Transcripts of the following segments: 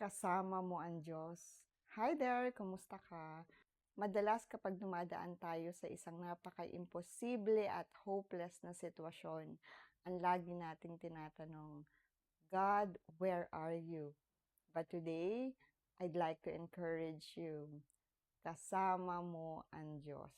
Kasama mo ang Diyos. Hi there! Kumusta ka? Madalas kapag dumadaan tayo sa isang napaka-imposible at hopeless na sitwasyon, ang lagi nating tinatanong, God, where are you? But today, I'd like to encourage you. Kasama mo ang Diyos.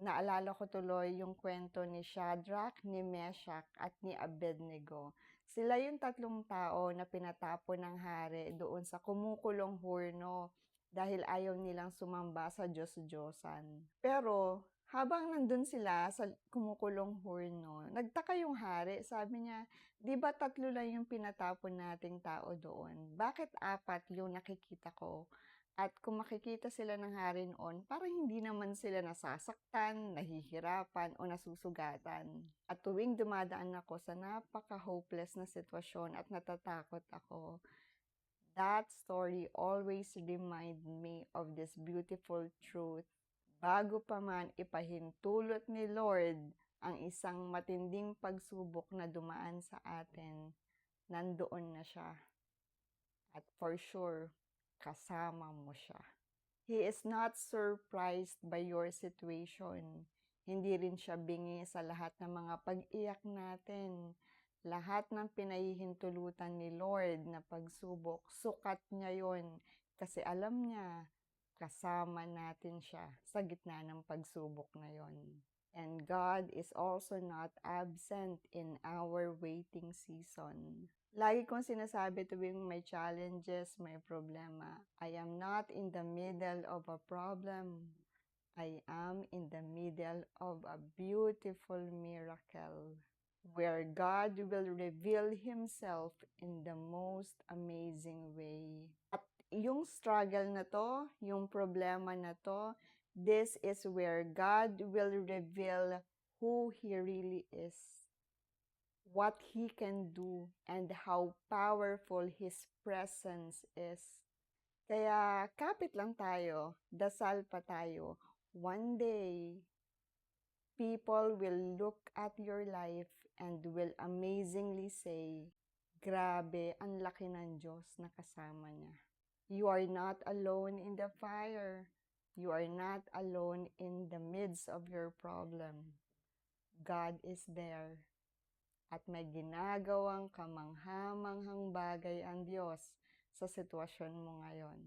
Naalala ko tuloy yung kwento ni Shadrach, ni Meshach, at ni Abednego. Sila yung tatlong tao na pinatapon ng hari doon sa kumukulong hurno dahil ayaw nilang sumamba sa Diyos-Diyosan. Pero habang nandun sila sa kumukulong hurno, nagtaka yung hari. Sabi niya, di ba tatlo lang yung pinatapon nating tao doon? Bakit apat yung nakikita ko? At kung makikita sila ng hari noon, parang hindi naman sila nasasaktan, nahihirapan, o nasusugatan. At tuwing dumadaan ako sa napaka-hopeless na sitwasyon at natatakot ako, that story always remind me of this beautiful truth. Bago pa man ipahintulot ni Lord ang isang matinding pagsubok na dumaan sa atin, nandoon na siya. At for sure, kasama mo siya. He is not surprised by your situation. Hindi rin siya bingi sa lahat ng mga pag-iyak natin. Lahat ng pinahihintulutan ni Lord na pagsubok, sukat niya yon kasi alam niya, kasama natin siya sa gitna ng pagsubok na yon. And God is also not absent in our waiting season. Lagi kong sinasabi tuwing may challenges, may problema, I am not in the middle of a problem. I am in the middle of a beautiful miracle where God will reveal Himself in the most amazing way. At yung struggle na to, yung problema na to, this is where God will reveal who He really is, what He can do, and how powerful His presence is. Kaya kapit lang tayo, dasal pa tayo. One day, people will look at your life and will amazingly say, grabe, ang laki ng Diyos na kasama niya. You are not alone in the fire. You are not alone in the midst of your problem. God is there. At may ginagawang kamangha-manghang bagay ang Diyos sa sitwasyon mo ngayon.